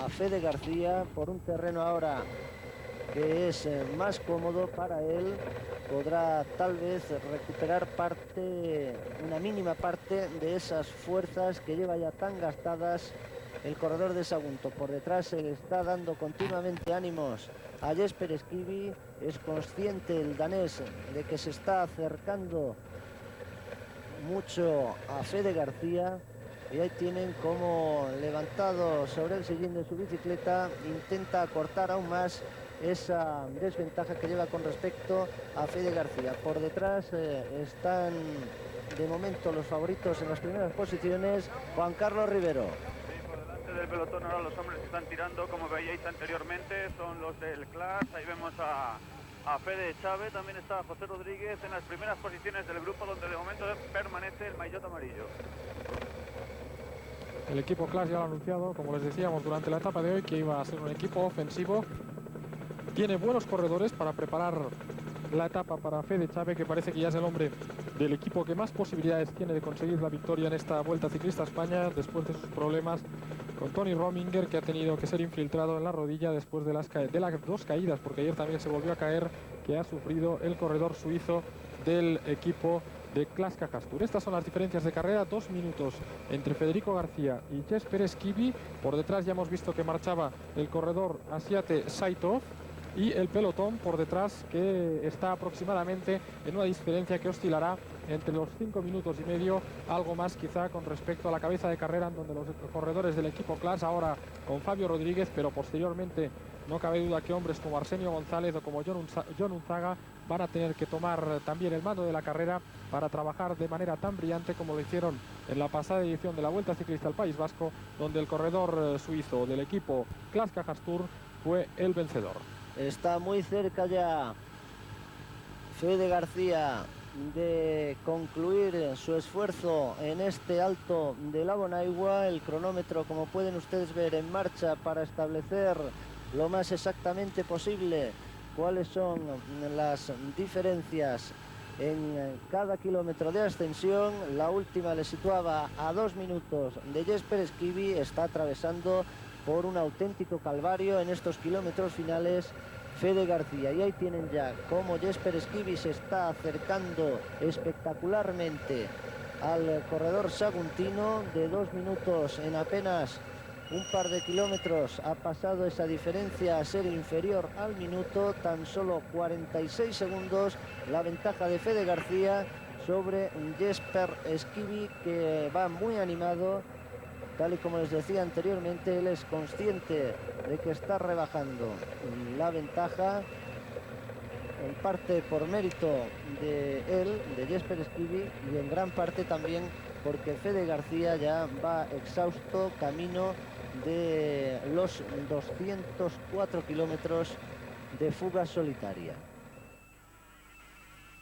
a Fede García por un terreno ahora que es más cómodo para él. Podrá tal vez recuperar una mínima parte de esas fuerzas que lleva ya tan gastadas el corredor de Sagunto. Por detrás se le está dando continuamente ánimos a Jesper Esquivi. Es consciente el danés de que se está acercando mucho a Fede García. Y ahí tienen como levantado sobre el sillín de su bicicleta, intenta acortar aún más esa desventaja que lleva con respecto a Fede García. Por detrás están de momento los favoritos en las primeras posiciones. Juan Carlos Rivero. Sí, por delante del pelotón ahora los hombres que están tirando, como veíais anteriormente, son los del Clash. Ahí vemos a Fede Chávez, también está José Rodríguez en las primeras posiciones del grupo, donde de momento permanece el maillot amarillo. El equipo Clash ya lo ha anunciado, como les decíamos durante la etapa de hoy, que iba a ser un equipo ofensivo. Tiene buenos corredores para preparar la etapa para Fede Chávez, que parece que ya es el hombre del equipo que más posibilidades tiene de conseguir la victoria en esta Vuelta Ciclista a España, después de sus problemas con Tony Rominger, que ha tenido que ser infiltrado en la rodilla después de las dos caídas, porque ayer también se volvió a caer, que ha sufrido el corredor suizo del equipo de Klaska Castur. Estas son las diferencias de carrera, 2 minutos entre Federico García y Jesper Esquivi. Por detrás ya hemos visto que marchaba el corredor Asiate Saitov, y el pelotón por detrás, que está aproximadamente en una diferencia que oscilará entre los 5 minutos y medio, algo más quizá con respecto a la cabeza de carrera, en donde los corredores del equipo Clash, ahora con Fabio Rodríguez, pero posteriormente no cabe duda que hombres como Arsenio González o como John Unzaga van a tener que tomar también el mando de la carrera para trabajar de manera tan brillante como lo hicieron en la pasada edición de la Vuelta Ciclista al País Vasco, donde el corredor suizo del equipo Klaska Castur fue el vencedor. Está muy cerca ya Fede García de concluir su esfuerzo en este alto de la Bonaigua. El cronómetro, como pueden ustedes ver, en marcha para establecer lo más exactamente posible cuáles son las diferencias en cada kilómetro de ascensión. La última le situaba a 2 minutos de Jesper Esquivi. Está atravesando por un auténtico calvario en estos kilómetros finales Fede García, y ahí tienen ya cómo Jesper Esquivi se está acercando espectacularmente al corredor saguntino. De 2 minutos en apenas un par de kilómetros ha pasado esa diferencia a ser inferior al minuto. Tan solo 46 segundos la ventaja de Fede García sobre Jesper Esquivi, que va muy animado. Tal y como les decía anteriormente, él es consciente de que está rebajando la ventaja, en parte por mérito de él, de Jesper Esquivi, y en gran parte también porque Fede García ya va exhausto, camino de los 204 kilómetros de fuga solitaria.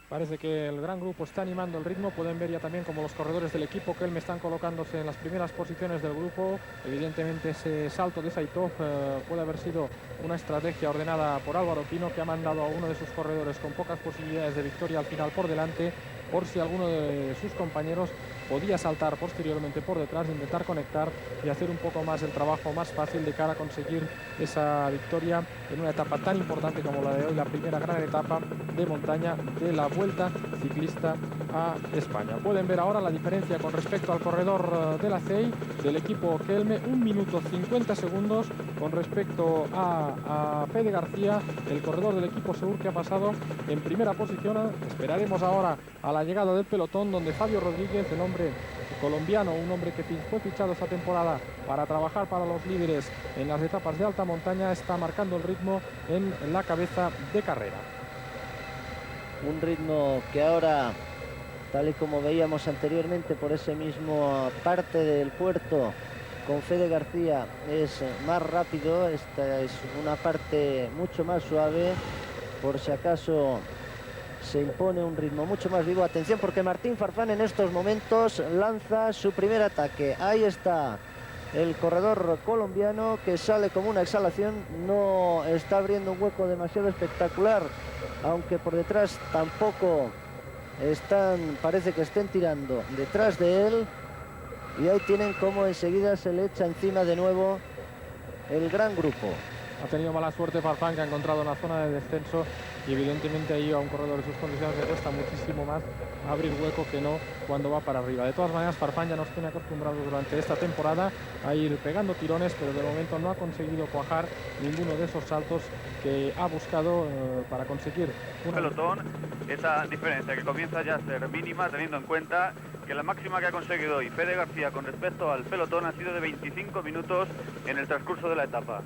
Parece que el gran grupo está animando el ritmo. Pueden ver ya también como los corredores del equipo Kelme están colocándose en las primeras posiciones del grupo. Evidentemente ese salto de Saitov puede haber sido una estrategia ordenada por Álvaro Pino, que ha mandado a uno de sus corredores con pocas posibilidades de victoria al final por delante, por si alguno de sus compañeros podía saltar posteriormente por detrás, intentar conectar y hacer un poco más el trabajo más fácil de cara a conseguir esa victoria en una etapa tan importante como la de hoy, la primera gran etapa de montaña de la Vuelta Ciclista a España. Pueden ver ahora la diferencia con respecto al corredor de la CEI del equipo Kelme, 1 minuto 50 segundos con respecto a Fede García, el corredor del equipo Seur, que ha pasado en primera posición. Esperaremos ahora a la llegada del pelotón, donde Fabio Rodríguez, el hombre colombiano, un hombre que fue fichado esta temporada para trabajar para los líderes en las etapas de alta montaña, está marcando el ritmo en la cabeza de carrera. Un ritmo que ahora, tal y como veíamos anteriormente por ese mismo parte del puerto con Fede García, es más rápido. Esta es una parte mucho más suave, por si acaso se impone un ritmo mucho más vivo. Atención, porque Martín Farfán en estos momentos lanza su primer ataque. Ahí está el corredor colombiano, que sale como una exhalación. No está abriendo un hueco demasiado espectacular, aunque por detrás tampoco parece que estén tirando detrás de él. Y ahí tienen como enseguida se le echa encima de nuevo el gran grupo. Ha tenido mala suerte Farfán, que ha encontrado una zona de descenso y evidentemente ahí a un corredor de sus condiciones le cuesta muchísimo más abrir hueco que no cuando va para arriba. De todas maneras, Farfán ya nos tiene acostumbrados durante esta temporada a ir pegando tirones, pero de momento no ha conseguido cuajar ninguno de esos saltos que ha buscado para conseguir un pelotón. Esa diferencia que comienza ya a ser mínima, teniendo en cuenta que la máxima que ha conseguido hoy Fede García con respecto al pelotón ha sido de 25 minutos en el transcurso de la etapa.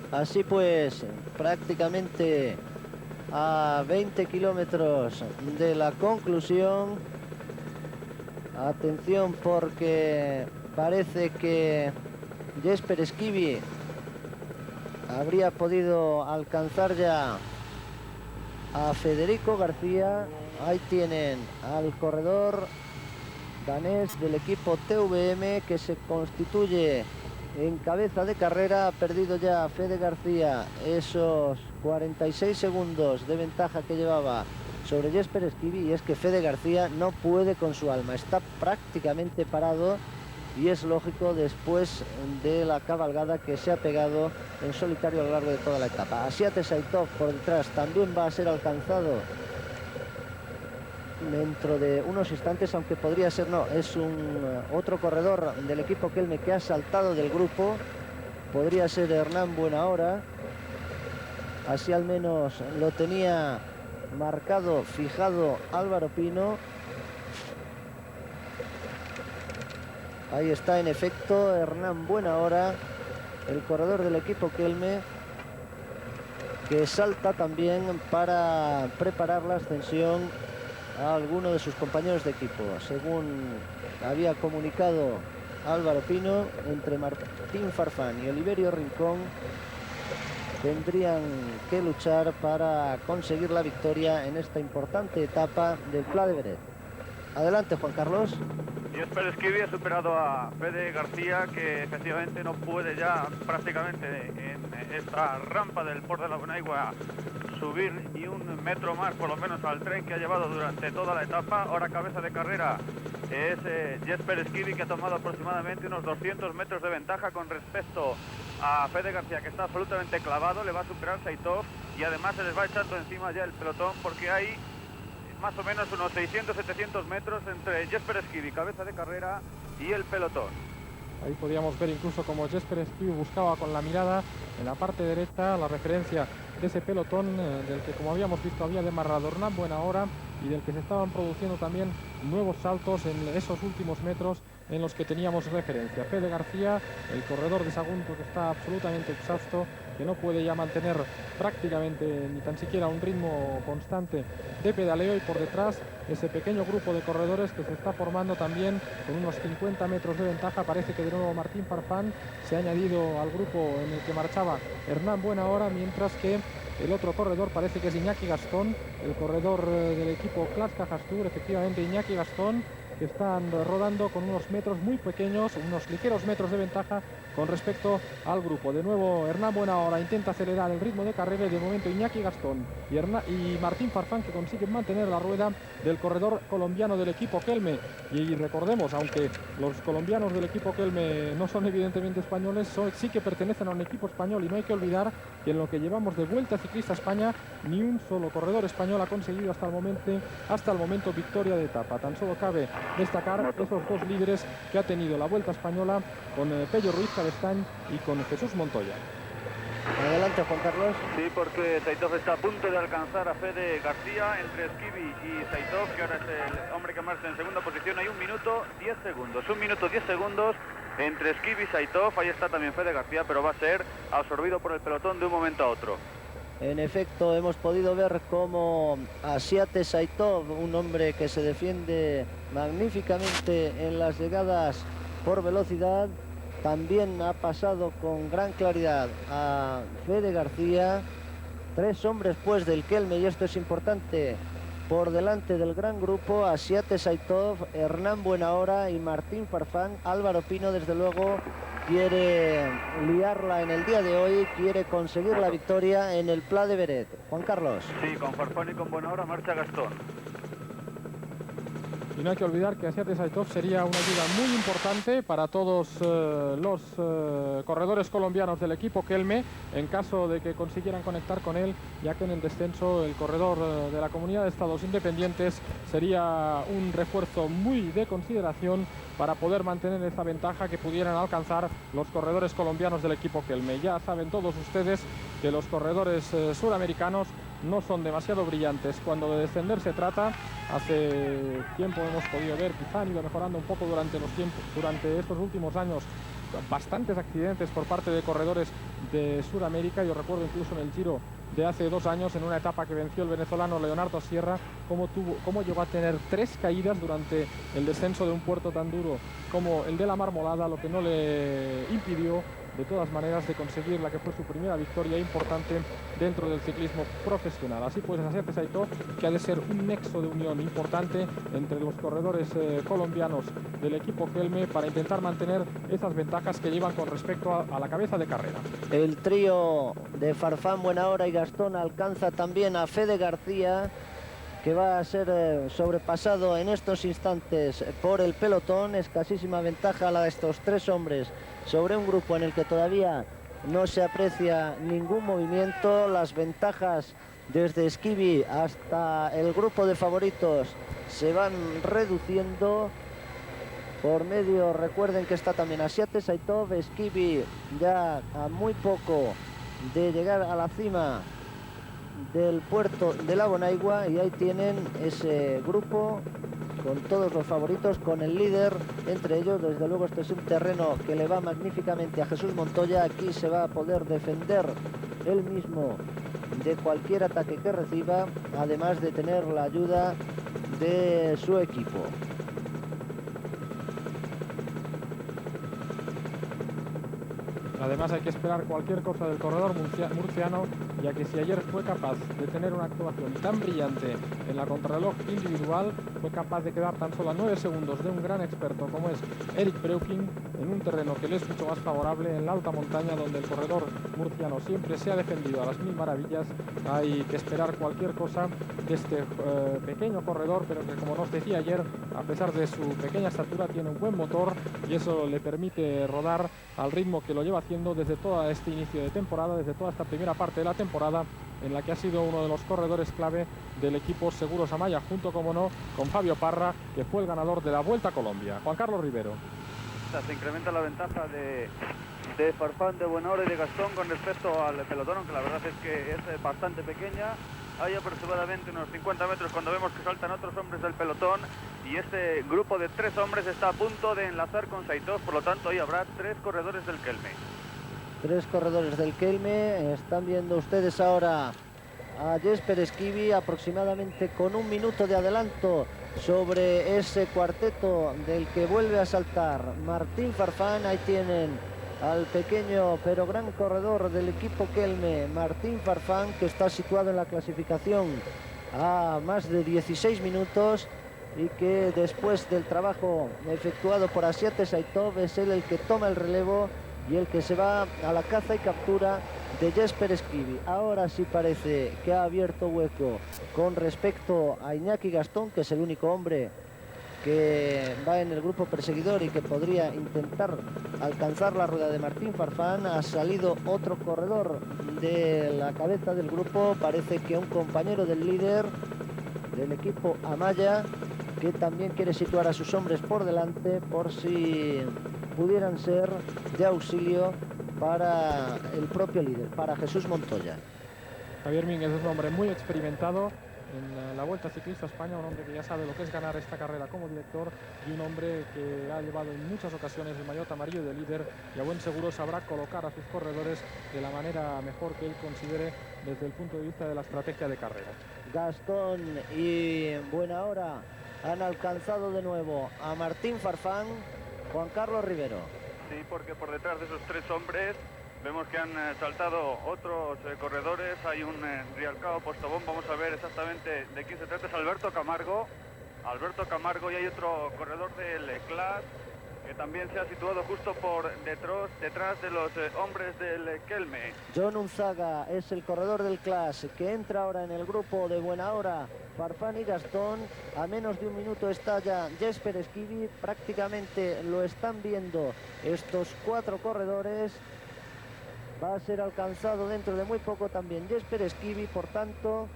Así pues, prácticamente a 20 kilómetros de la conclusión. Atención, porque parece que Jesper Esquivi habría podido alcanzar ya a Federico García. Ahí tienen al corredor danés del equipo TVM, que se constituye en cabeza de carrera. Ha perdido ya Fede García esos 46 segundos de ventaja que llevaba sobre Jesper Esquivi, y es que Fede García no puede con su alma, está prácticamente parado, y es lógico después de la cabalgada que se ha pegado en solitario a lo largo de toda la etapa. Asiate Saitov por detrás también va a ser alcanzado dentro de unos instantes, aunque podría ser no, es un otro corredor del equipo Kelme que ha saltado del grupo. Podría ser Hernán Buenahora, así al menos lo tenía marcado, fijado Álvaro Pino. Ahí está en efecto Hernán Buenahora, el corredor del equipo Kelme, que salta también para preparar la ascensión a alguno de sus compañeros de equipo. Según había comunicado Álvaro Pino, entre Martín Farfán y Oliverio Rincón tendrían que luchar para conseguir la victoria en esta importante etapa del Pla de Beret. Adelante, Juan Carlos. Jesper Esquivi ha superado a Fede García, que efectivamente no puede ya prácticamente en esta rampa del Port de la Bonaigua subir ni un metro más, por lo menos, al tren que ha llevado durante toda la etapa. Ahora cabeza de carrera es Jesper Esquivi, que ha tomado aproximadamente unos 200 metros de ventaja con respecto a Fede García, que está absolutamente clavado. Le va a superar Saitov y además se les va echando encima ya el pelotón, porque hay más o menos unos 600-700 metros entre Jesper Esquivi, cabeza de carrera, y el pelotón. Ahí podíamos ver incluso como Jesper Esquivi buscaba con la mirada en la parte derecha la referencia de ese pelotón del que, como habíamos visto, había demarrado Hernán Buenahora, y del que se estaban produciendo también nuevos saltos en esos últimos metros en los que teníamos referencia. Fede García, el corredor de Sagunto, que está absolutamente exhausto, que no puede ya mantener prácticamente ni tan siquiera un ritmo constante de pedaleo, y por detrás ese pequeño grupo de corredores que se está formando también con unos 50 metros de ventaja. Parece que de nuevo Martín Farfán se ha añadido al grupo en el que marchaba Hernán Buenahora, mientras que el otro corredor parece que es Iñaki Gastón, el corredor del equipo Class Cajastur. Efectivamente, Iñaki Gastón, que están rodando con unos metros muy pequeños, unos ligeros metros de ventaja con respecto al grupo. De nuevo Hernán Buenahora intenta acelerar el ritmo de carrera, y de momento Iñaki Gastón y Martín Farfán, que consiguen mantener la rueda del corredor colombiano del equipo Kelme. Y recordemos, aunque los colombianos del equipo Kelme no son evidentemente españoles, sí que pertenecen a un equipo español, y no hay que olvidar que en lo que llevamos de Vuelta Ciclista España, ni un solo corredor español ha conseguido hasta el momento victoria de etapa. Tan solo cabe destacar esos dos líderes que ha tenido la Vuelta Española, con Pello Ruiz Cabestany y con Jesús Montoya. Adelante, Juan Carlos. Sí, porque Saitov está a punto de alcanzar a Fede García. Entre Esquivi y Saitov, que ahora es el hombre que marcha en segunda posición, hay 1 minuto 10 segundos. 1 minuto 10 segundos entre Esquivi y Saitov. Ahí está también Fede García, pero va a ser absorbido por el pelotón de un momento a otro. En efecto, hemos podido ver cómo Asiate Saitov, un hombre que se defiende magníficamente en las llegadas por velocidad, también ha pasado con gran claridad a Fede García. 3 hombres pues del Kelme, y esto es importante, por delante del gran grupo: Asiate Saitov, Hernán Buenahora y Martín Farfán. Álvaro Pino, desde luego, quiere liarla en el día de hoy, quiere conseguir la victoria en el Pla de Beret. Juan Carlos. Sí, con Farfán y con Buenahora marcha Gastón. Y no hay que olvidar que Asiat Saitov sería una ayuda muy importante para todos los corredores colombianos del equipo Kelme, en caso de que consiguieran conectar con él, ya que en el descenso el corredor de la Comunidad de Estados Independientes sería un refuerzo muy de consideración para poder mantener esa ventaja que pudieran alcanzar los corredores colombianos del equipo Kelme. Ya saben todos ustedes que los corredores suramericanos no son demasiado brillantes cuando de descender se trata. Hace tiempo hemos podido ver, quizá han ido mejorando un poco durante estos últimos años, bastantes accidentes por parte de corredores de Sudamérica. Yo recuerdo incluso en el Giro de hace 2 años, en una etapa que venció el venezolano Leonardo Sierra, cómo llegó a tener 3 caídas durante el descenso de un puerto tan duro como el de la Marmolada, lo que no le impidió de todas maneras de conseguir la que fue su primera victoria importante dentro del ciclismo profesional. Así pues, Asiat Saitov, que ha de ser un nexo de unión importante entre los corredores colombianos del equipo Kelme para intentar mantener esas ventajas que llevan con respecto a la cabeza de carrera. El trío de Farfán, Buenahora y Gastón alcanza también a Fede García, que va a ser sobrepasado en estos instantes por el pelotón. Escasísima ventaja la de estos 3 hombres sobre un grupo en el que todavía no se aprecia ningún movimiento. Las ventajas desde Esquivi hasta el grupo de favoritos se van reduciendo por medio, recuerden que está también Asiat Saitov, Esquivi ya a muy poco de llegar a la cima del puerto de la Bonaigua, y ahí tienen ese grupo con todos los favoritos, con el líder entre ellos. Desde luego este es un terreno que le va magníficamente a Jesús Montoya. Aquí se va a poder defender él mismo de cualquier ataque que reciba, además de tener la ayuda de su equipo. Además hay que esperar cualquier cosa del corredor murciano, ya que si ayer fue capaz de tener una actuación tan brillante en la contrarreloj individual, fue capaz de quedar tan solo a 9 segundos de un gran experto como es Eric Breuking, en un terreno que le es mucho más favorable, en la alta montaña, donde el corredor murciano siempre se ha defendido a las mil maravillas. Hay que esperar cualquier cosa de este pequeño corredor, pero que, como nos decía ayer, a pesar de su pequeña estatura, tiene un buen motor y eso le permite rodar al ritmo que lo lleva haciendo desde todo este inicio de temporada, desde toda esta primera parte de la temporada, en la que ha sido uno de los corredores clave del equipo Seguros Amaya, junto, como no, con Fabio Parra, que fue el ganador de la Vuelta a Colombia. Juan Carlos Rivero. Se incrementa la ventaja de Farfán, de Buenahora y de Gastón con respecto al pelotón, aunque la verdad es que es bastante pequeña. Hay aproximadamente unos 50 metros cuando vemos que saltan otros hombres del pelotón, y este grupo de 3 hombres está a punto de enlazar con Saitov. Por lo tanto, ahí habrá 3 corredores del Kelme. 3 corredores del Kelme. Están viendo ustedes ahora a Jesper Esquivi aproximadamente con 1 minuto de adelanto sobre ese cuarteto del que vuelve a saltar Martín Farfán. Ahí tienen al pequeño pero gran corredor del equipo Kelme, Martín Farfán, que está situado en la clasificación a más de 16 minutos y que después del trabajo efectuado por Asiat Saitov es él el que toma el relevo y el que se va a la caza y captura de Jesper Esquivi. Ahora sí parece que ha abierto hueco con respecto a Iñaki Gastón, que es el único hombre que va en el grupo perseguidor y que podría intentar alcanzar la rueda de Martín Farfán. Ha salido otro corredor de la cabeza del grupo, parece que un compañero del líder del equipo Amaya, que también quiere situar a sus hombres por delante por si pudieran ser de auxilio para el propio líder, para Jesús Montoya. Javier Mínguez es un hombre muy experimentado en la Vuelta Ciclista a España, un hombre que ya sabe lo que es ganar esta carrera como director, y un hombre que ha llevado en muchas ocasiones el maillot amarillo de líder, y a buen seguro sabrá colocar a sus corredores de la manera mejor que él considere desde el punto de vista de la estrategia de carrera. Gastón y Buenahora han alcanzado de nuevo a Martín Farfán. Juan Carlos Rivero. Sí, porque por detrás de esos 3 hombres vemos que han saltado otros corredores. Hay un Rialcao Postobón, vamos a ver exactamente de quién se trata. Es Alberto Camargo, y hay otro corredor del Class, que también se ha situado justo por detrás de los hombres del Kelme. John Unzaga es el corredor del Clash, que entra ahora en el grupo de buena hora. Farfán y Gastón, a menos de un minuto está ya Jesper Esquivi, prácticamente lo están viendo estos 4 corredores. Va a ser alcanzado dentro de muy poco también Jesper Esquivi, por tanto,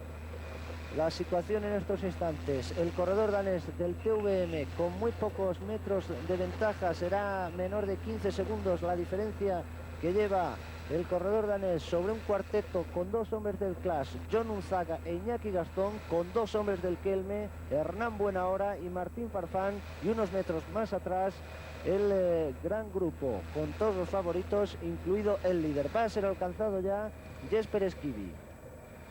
la situación en estos instantes, el corredor danés del TVM con muy pocos metros de ventaja, será menor de 15 segundos la diferencia que lleva el corredor danés sobre un cuarteto con 2 hombres del Clash, John Unzaga e Iñaki Gastón, con 2 hombres del Kelme, Hernán Buenahora y Martín Farfán, y unos metros más atrás el gran grupo con todos los favoritos, incluido el líder. Va a ser alcanzado ya Jesper Esquivi.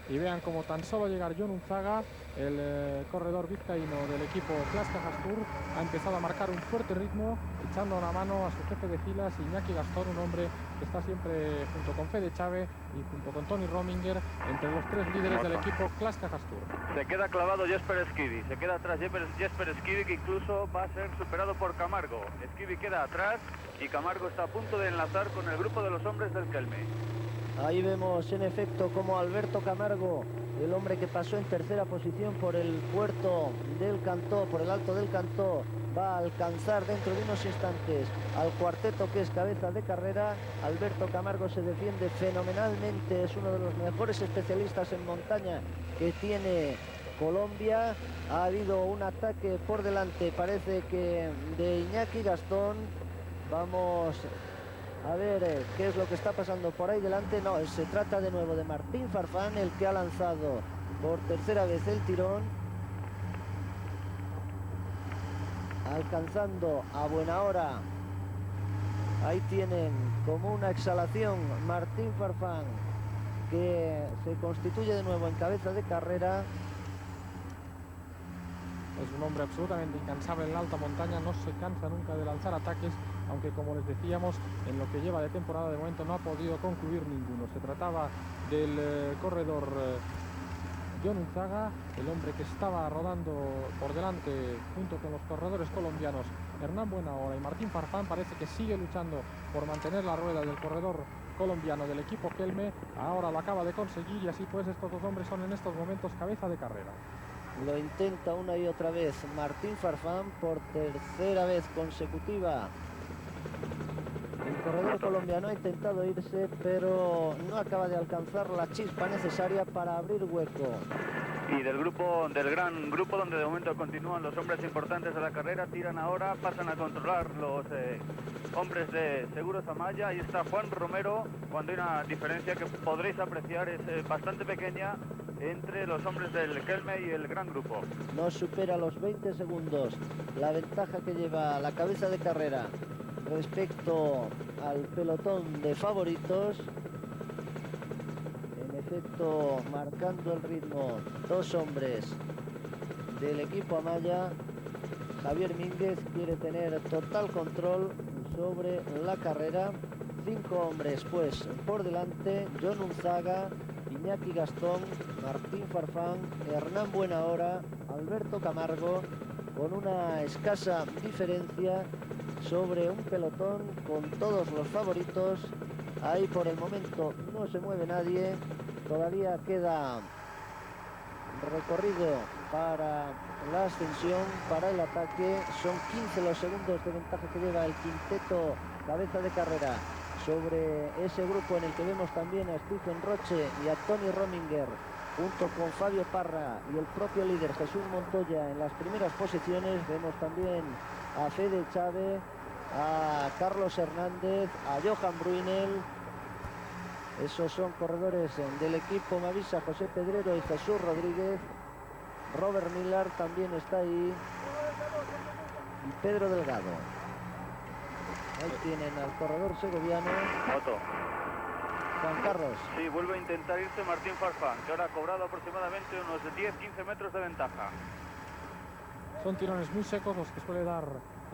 Y vean cómo tan solo llegar John Unzaga, el corredor vizcaíno del equipo Clash Cajas Tour, ha empezado a marcar un fuerte ritmo, echando una mano a su jefe de filas, Iñaki Gastón, un hombre que está siempre junto con Fede Chávez y junto con Tony Rominger, entre los 3 líderes del equipo Clash Cajas Tour. Se queda clavado Jesper Esquivi, se queda atrás Jesper Esquivi, que incluso va a ser superado por Camargo. Esquivi queda atrás y Camargo está a punto de enlazar con el grupo de los hombres del Kelme. Ahí vemos en efecto como Alberto Camargo, el hombre que pasó en tercera posición por el puerto del Cantó, por el Alto del Cantó, va a alcanzar dentro de unos instantes al cuarteto que es cabeza de carrera. Alberto Camargo se defiende fenomenalmente, es uno de los mejores especialistas en montaña que tiene Colombia. Ha habido un ataque por delante, parece que de Iñaki Gastón. Vamos a ver qué es lo que está pasando por ahí delante. No, se trata de nuevo de Martín Farfán, el que ha lanzado por tercera vez el tirón, alcanzando a buena hora. Ahí tienen como una exhalación Martín Farfán, que se constituye de nuevo en cabeza de carrera. Es un hombre absolutamente incansable en la alta montaña, no se cansa nunca de lanzar ataques, aunque como les decíamos, en lo que lleva de temporada de momento no ha podido concluir ninguno. Se trataba del corredor John Unzaga, el hombre que estaba rodando por delante junto con los corredores colombianos Hernán Buenahora y Martín Farfán. Parece que sigue luchando por mantener la rueda del corredor colombiano del equipo Kelme. Ahora lo acaba de conseguir y así pues estos 2 hombres son en estos momentos cabeza de carrera. Lo intenta una y otra vez Martín Farfán por tercera vez consecutiva. El corredor colombiano ha intentado irse, pero no acaba de alcanzar la chispa necesaria para abrir hueco. Y del gran grupo donde de momento continúan los hombres importantes de la carrera, tiran ahora, pasan a controlar los hombres de Seguros Amaya. Ahí está Juan Romero, cuando hay una diferencia que podréis apreciar, es bastante pequeña entre los hombres del Kelme y el gran grupo. No supera los 20 segundos la ventaja que lleva la cabeza de carrera respecto al pelotón de favoritos. En efecto, marcando el ritmo 2 hombres del equipo Amaya. Javier Mínguez quiere tener total control sobre la carrera. 5 hombres pues por delante: John Unzaga, Iñaki Gastón, Martín Farfán, Hernán Buenahora, Alberto Camargo, con una escasa diferencia sobre un pelotón con todos los favoritos. Ahí por el momento no se mueve nadie, todavía queda recorrido para la ascensión, para el ataque. Son 15 los segundos de ventaja que lleva el quinteto cabeza de carrera sobre ese grupo en el que vemos también a Stephen Roche y a Tony Rominger, junto con Fabio Parra y el propio líder Jesús Montoya en las primeras posiciones. Vemos también a Fede Chávez, a Carlos Hernández, a Johan Bruinel. Esos son corredores del equipo Mavisa, José Pedrero y Jesús Rodríguez. Robert Millar también está ahí, y Pedro Delgado. Ahí tienen al corredor segoviano. Otto. Juan Carlos. Sí, vuelve a intentar irse Martín Farfán, que ahora ha cobrado aproximadamente unos 10-15 metros de ventaja. Son tirones muy secos los que suele dar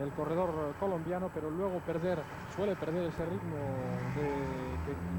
el corredor colombiano, pero luego suele perder ese ritmo que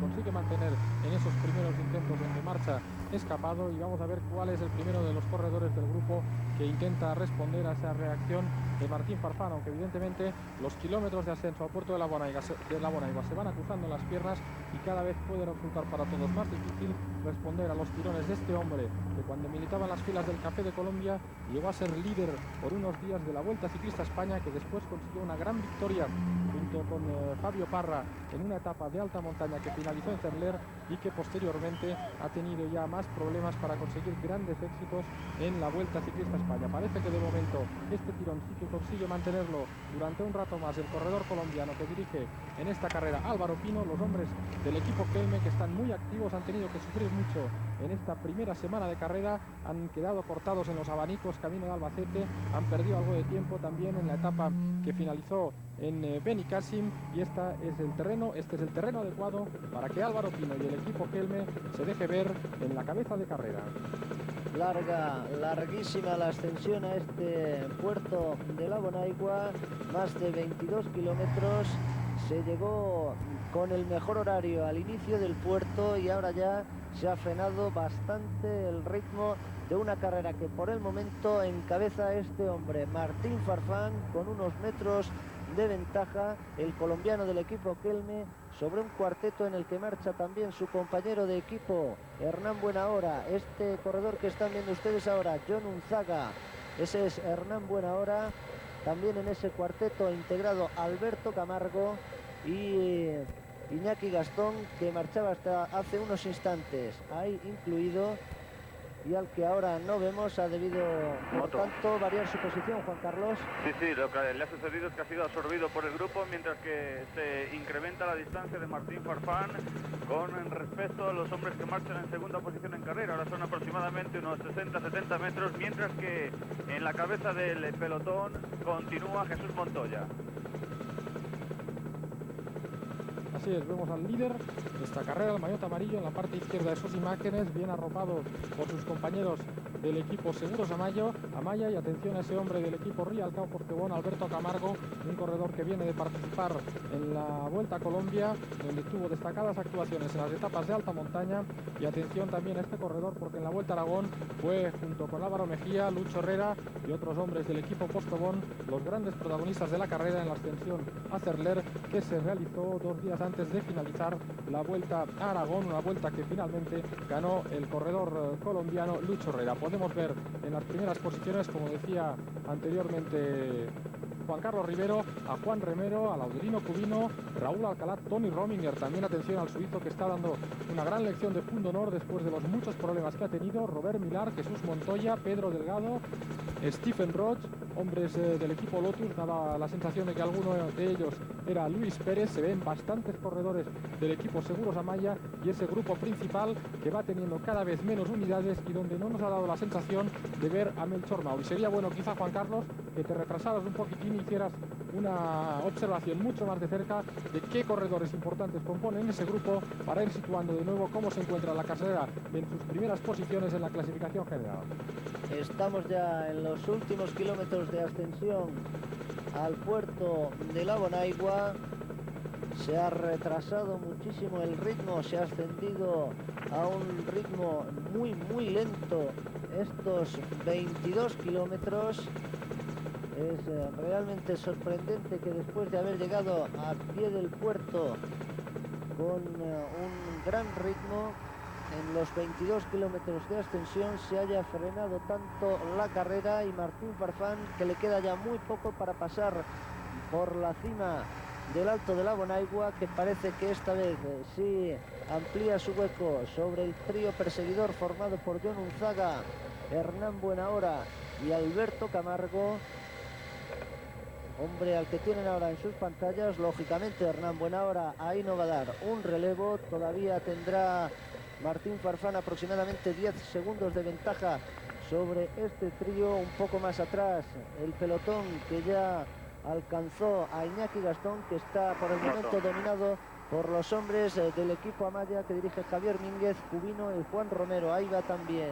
consigue mantener en esos primeros intentos de marcha escapado. Y vamos a ver cuál es el primero de los corredores del grupo que intenta responder a esa reacción de Martín Farfán, aunque evidentemente los kilómetros de ascenso al puerto de la Bonaigua se van acusando en las piernas y cada vez puede resultar para todos más difícil responder a los tirones de este hombre que cuando militaba en las filas del Café de Colombia llegó a ser líder por unos días de la Vuelta Ciclista a España, que después consiguió una gran victoria junto con Fabio Parra en una etapa de alta montaña que finalizó en Cerler y que posteriormente ha tenido ya más problemas para conseguir grandes éxitos en la Vuelta Ciclista a España. Parece que de momento este tirón sí que consigue mantenerlo durante un rato más el corredor colombiano que dirige en esta carrera Álvaro Pino. Los hombres del equipo Kelme, que están muy activos, han tenido que sufrir mucho en esta primera semana de carrera, han quedado cortados en los abanicos camino de Albacete, han perdido algo de tiempo también en la etapa que finalizó en Benicàssim, y este es el terreno adecuado para que Álvaro Pino y el equipo Kelme se deje ver en la cabeza de carrera. Larguísima la ascensión a este puerto de la Bonaigua, más de 22 kilómetros. Se llegó con el mejor horario al inicio del puerto y ahora ya se ha frenado bastante el ritmo de una carrera que por el momento encabeza este hombre, Martín Farfán, con unos metros de ventaja, el colombiano del equipo Kelme, sobre un cuarteto en el que marcha también su compañero de equipo, Hernán Buenahora. Este corredor que están viendo ustedes ahora, John Unzaga, ese es Hernán Buenahora. También en ese cuarteto integrado Alberto Camargo y Iñaki Gastón, que marchaba hasta hace unos instantes ahí incluido, y al que ahora no vemos, ha debido por tanto variar su posición, Juan Carlos. Sí, lo que le ha sucedido es que ha sido absorbido por el grupo, mientras que se incrementa la distancia de Martín Farfán con respecto a los hombres que marchan en segunda posición en carrera. Ahora son aproximadamente unos 60-70 metros, mientras que en la cabeza del pelotón continúa Jesús Montoya. Así es, vemos al líder de esta carrera, el maillot amarillo, en la parte izquierda de sus imágenes, bien arropado por sus compañeros del equipo Seguros Amaya, y atención a ese hombre del equipo Rialcao Portebón, Alberto Camargo, un corredor que viene de participar en la Vuelta a Colombia, donde tuvo destacadas actuaciones en las etapas de alta montaña. Y atención también a este corredor, porque en la Vuelta a Aragón fue, junto con Álvaro Mejía, Lucho Herrera y otros hombres del equipo Postobón, los grandes protagonistas de la carrera en la ascensión a Cerler, que se realizó 2 días antes de finalizar la Vuelta a Aragón, una vuelta que finalmente ganó el corredor colombiano Lucho Herrera. Podemos ver en las primeras posiciones, como decía anteriormente Juan Carlos Rivero, a Juan Remero, a Laudelino Cubino, Raúl Alcalá, Tony Rominger. También atención al suizo, que está dando una gran lección de punto honor después de los muchos problemas que ha tenido, Robert Millar, Jesús Montoya, Pedro Delgado, Stephen Roach, hombres del equipo Lotus. Daba la sensación de que alguno de ellos era Luis Pérez. Se ven bastantes corredores del equipo Seguros Amaya y ese grupo principal que va teniendo cada vez menos unidades y donde no nos ha dado la sensación de ver a Melchor Mauri. Sería bueno quizá, Juan Carlos, que te retrasaras un poquitín y hicieras una observación mucho más de cerca de qué corredores importantes componen ese grupo, para ir situando de nuevo cómo se encuentra la carrera en sus primeras posiciones en la clasificación general. Estamos ya en los últimos kilómetros de ascensión al puerto de la Bonaigua. Se ha retrasado muchísimo el ritmo, se ha ascendido a un ritmo muy lento estos 22 kilómetros. Es realmente sorprendente que después de haber llegado a pie del puerto con un gran ritmo, en los 22 kilómetros de ascensión se haya frenado tanto la carrera, y Martín Farfán, que le queda ya muy poco para pasar por la cima del Alto de la Bonaigua, que parece que esta vez sí amplía su hueco sobre el trío perseguidor formado por John Unzaga, Hernán Buenahora y Alberto Camargo. Hombre al que tienen ahora en sus pantallas. Lógicamente Hernán Buenahora ahí no va a dar un relevo, todavía tendrá Martín Farfán aproximadamente 10 segundos de ventaja sobre este trío. Un poco más atrás el pelotón, que ya alcanzó a Iñaki Gastón, que está por el momento dominado por los hombres del equipo Amaya, que dirige Javier Mínguez, Cubino y Juan Romero. Ahí va también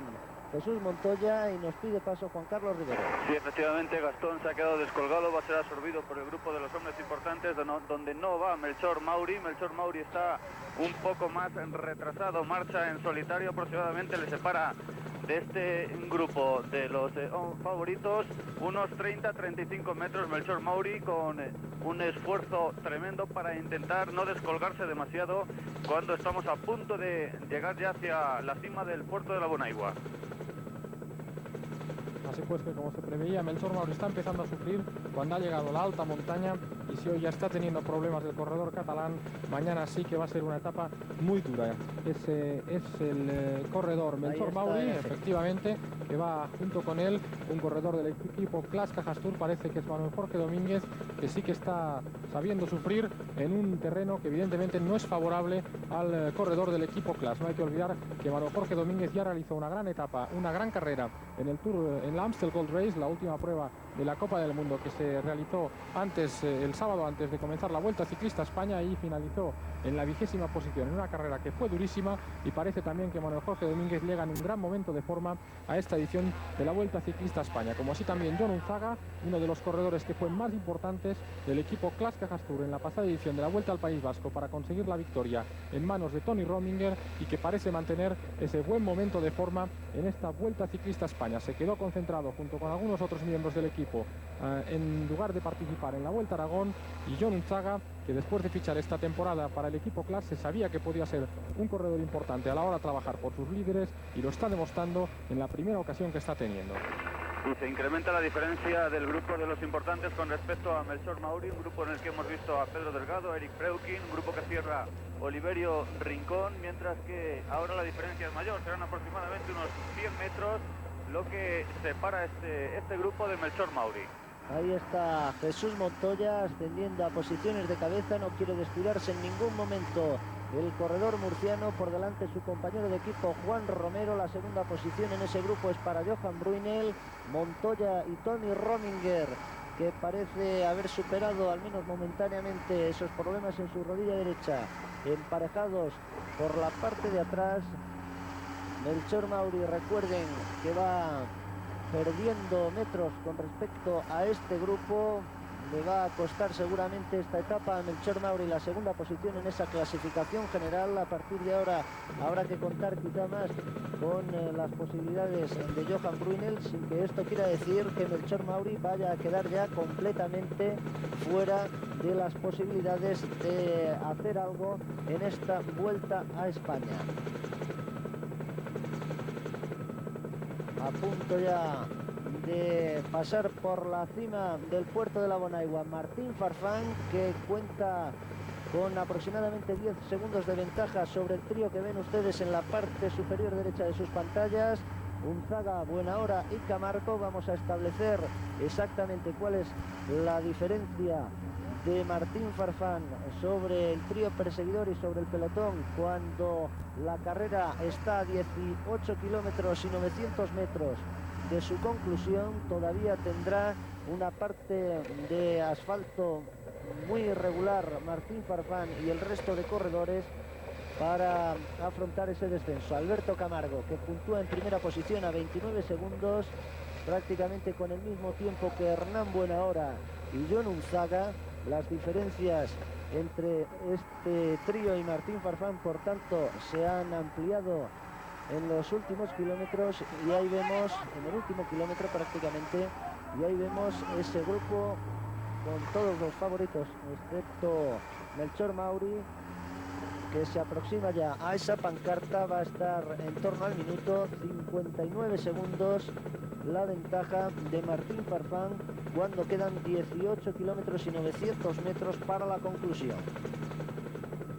Jesús Montoya y nos pide paso Juan Carlos Rivero. Sí, efectivamente, Gastón se ha quedado descolgado, va a ser absorbido por el grupo de los hombres importantes, donde no va Melchor Mauri. Melchor Mauri está un poco más retrasado, marcha en solitario, aproximadamente le separa de este grupo de los favoritos, unos 30-35 metros. Melchor Mauri con un esfuerzo tremendo para intentar no descolgarse demasiado cuando estamos a punto de llegar ya hacia la cima del puerto de la Bonaigua. Así pues que, como se preveía, Melchor Mauri está empezando a sufrir cuando ha llegado a la alta montaña, y si hoy ya está teniendo problemas el corredor catalán, mañana sí que va a ser una etapa muy dura. Es el corredor Melchor Mauri, efectivamente, que va junto con él un corredor del equipo CLAS Cajas Tour. Parece que es Manuel Jorge Domínguez, que sí que está sabiendo sufrir en un terreno que evidentemente no es favorable al corredor del equipo CLAS. No hay que olvidar que Manuel Jorge Domínguez ya realizó una gran etapa, una gran carrera en el Tour, en la Amstel Gold Race, la última prueba de la Copa del Mundo que se realizó antes, el sábado antes de comenzar la Vuelta Ciclista a España, y finalizó en la 20ª posición, en una carrera que fue durísima, y parece también que Manuel Jorge Domínguez llega en un gran momento de forma a esta edición de la Vuelta Ciclista a España, como así también Jon Unzaga, uno de los corredores que fue más importantes del equipo CLAS Cajas Tour en la pasada edición de la Vuelta al País Vasco para conseguir la victoria en manos de Tony Rominger, y que parece mantener ese buen momento de forma en esta Vuelta Ciclista a España. Se quedó concentrado junto con algunos otros miembros del equipo en lugar de participar en la Vuelta a Aragón, y Jon Unzaga, que después de fichar esta temporada para el equipo CLAS se sabía que podía ser un corredor importante a la hora de trabajar por sus líderes, y lo está demostrando en la primera ocasión que está teniendo. Y se incrementa la diferencia del grupo de los importantes con respecto a Melchor Mauri, un grupo en el que hemos visto a Pedro Delgado, a Eric Preukin, un grupo que cierra Oliverio Rincón, mientras que ahora la diferencia es mayor, serán aproximadamente unos 100 metros lo que separa este grupo de Melchor Mauri. Ahí está Jesús Montoya ascendiendo a posiciones de cabeza, no quiere descuidarse en ningún momento el corredor murciano. Por delante su compañero de equipo Juan Romero. La segunda posición en ese grupo es para Johan Bruyneel, Montoya y Tony Rominger, que parece haber superado al menos momentáneamente esos problemas en su rodilla derecha, emparejados por la parte de atrás. Melchor Mauri, recuerden que va perdiendo metros con respecto a este grupo. Le va a costar seguramente esta etapa a Melchor Mauri la segunda posición en esa clasificación general. A partir de ahora habrá que contar quizá más con las posibilidades de Johan Bruyneel, sin que esto quiera decir que Melchor Mauri vaya a quedar ya completamente fuera de las posibilidades de hacer algo en esta Vuelta a España. A punto ya de pasar por la cima del puerto de la Bonaigua Martín Farfán, que cuenta con aproximadamente 10 segundos de ventaja sobre el trío que ven ustedes en la parte superior derecha de sus pantallas. Unzaga, Buenahora y Camargo. Vamos a establecer exactamente cuál es la diferencia de Martín Farfán sobre el trío perseguidor y sobre el pelotón cuando la carrera está a 18 kilómetros y 900 metros de su conclusión. Todavía tendrá una parte de asfalto muy irregular Martín Farfán y el resto de corredores para afrontar ese descenso. Alberto Camargo, que puntúa en primera posición a 29 segundos, prácticamente con el mismo tiempo que Hernán Buenahora y Jon Unzaga. Las diferencias entre este trío y Martín Farfán, por tanto, se han ampliado en los últimos kilómetros, y ahí vemos, en el último kilómetro prácticamente, y ahí vemos ese grupo con todos los favoritos, excepto Melchor Mauri, que se aproxima ya a esa pancarta. Va a estar en torno al minuto, 59 segundos la ventaja de Martín Farfán cuando quedan 18 kilómetros y 900 metros para la conclusión.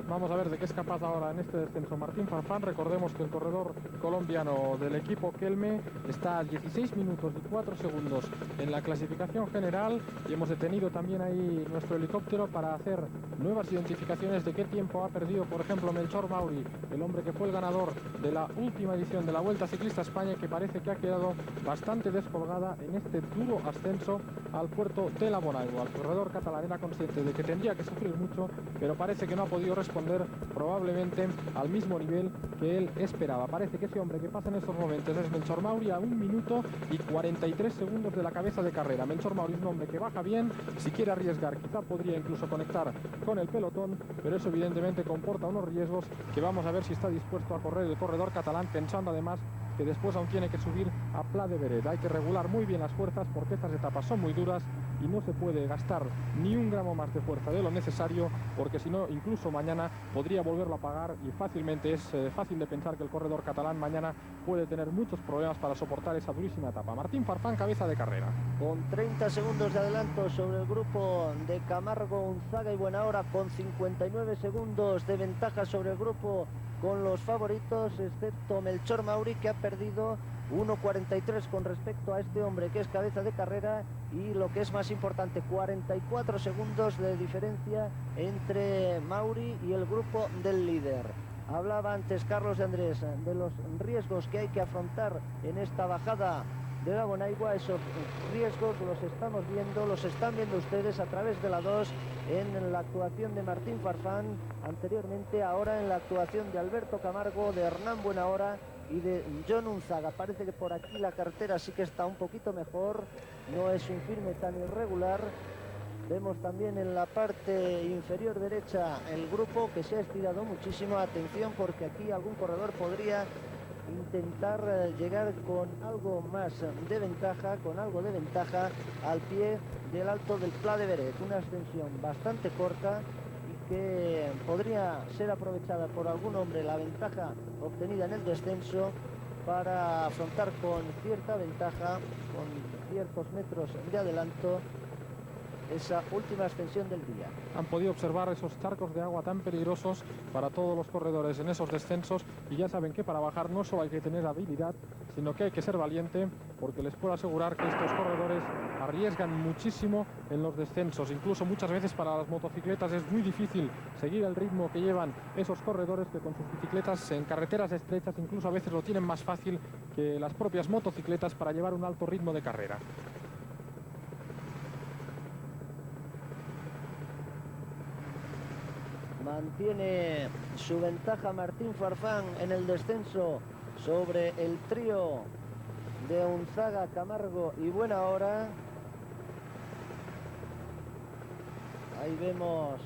Vamos a ver de qué es capaz ahora en este descenso Martín Farfán. Recordemos que el corredor colombiano del equipo Kelme está a 16 minutos y 4 segundos en la clasificación general, y hemos detenido también ahí nuestro helicóptero para hacer nuevas identificaciones de qué tiempo ha perdido, por ejemplo, Melchor Mauri, el hombre que fue el ganador de la última edición de la Vuelta Ciclista a España, que parece que ha quedado bastante descolgada en este duro ascenso al puerto de la Bonaigua. El corredor catalán era consciente de que tendría que sufrir mucho, pero parece que no ha podido responder probablemente al mismo nivel que él esperaba. Parece que ese hombre que pasa en estos momentos es Melchor Mauri a 1 minuto y 43 segundos de la cabeza de carrera. Melchor Mauri es un hombre que baja bien, si quiere arriesgar quizá podría incluso conectar con el pelotón, pero eso evidentemente comporta unos riesgos que vamos a ver si está dispuesto a correr el corredor catalán, pensando además que después aún tiene que subir a Pla de Beret. Hay que regular muy bien las fuerzas porque estas etapas son muy duras y no se puede gastar ni un gramo más de fuerza de lo necesario, porque si no, incluso mañana podría volverlo a pagar, y fácilmente es fácil de pensar que el corredor catalán mañana puede tener muchos problemas para soportar esa durísima etapa. Martín Farfán, cabeza de carrera. Con 30 segundos de adelanto sobre el grupo de Camargo, Unzaga y Buenahora, con 59 segundos de ventaja sobre el grupo con los favoritos, excepto Melchor Mauri, que ha perdido 1.43 con respecto a este hombre que es cabeza de carrera, y lo que es más importante, 44 segundos de diferencia entre Mauri y el grupo del líder. Hablaba antes Carlos de Andrés de los riesgos que hay que afrontar en esta bajada de la Bonaigua. Esos riesgos los estamos viendo, los están viendo ustedes a través de la 2 en la actuación de Martín Farfán anteriormente, ahora en la actuación de Alberto Camargo, de Hernán Buenahora y de Jon Unzaga. Parece que por aquí la carretera sí que está un poquito mejor, no es un firme tan irregular. Vemos también en la parte inferior derecha el grupo que se ha estirado muchísimo. Atención, porque aquí algún corredor podría intentar llegar con algo más de ventaja, con algo de ventaja al pie del alto del Pla de Beret. Una ascensión bastante corta y que podría ser aprovechada por algún hombre, la ventaja obtenida en el descenso, para afrontar con cierta ventaja, con ciertos metros de adelanto, esa última ascensión del día. Han podido observar esos charcos de agua tan peligrosos para todos los corredores en esos descensos, y ya saben que para bajar no solo hay que tener habilidad, sino que hay que ser valiente, porque les puedo asegurar que estos corredores arriesgan muchísimo en los descensos. Incluso muchas veces para las motocicletas es muy difícil seguir el ritmo que llevan esos corredores, que con sus bicicletas en carreteras estrechas incluso a veces lo tienen más fácil que las propias motocicletas para llevar un alto ritmo de carrera. Mantiene su ventaja Martín Farfán en el descenso sobre el trío de Unzaga, Camargo y Buenahora. Ahí vemos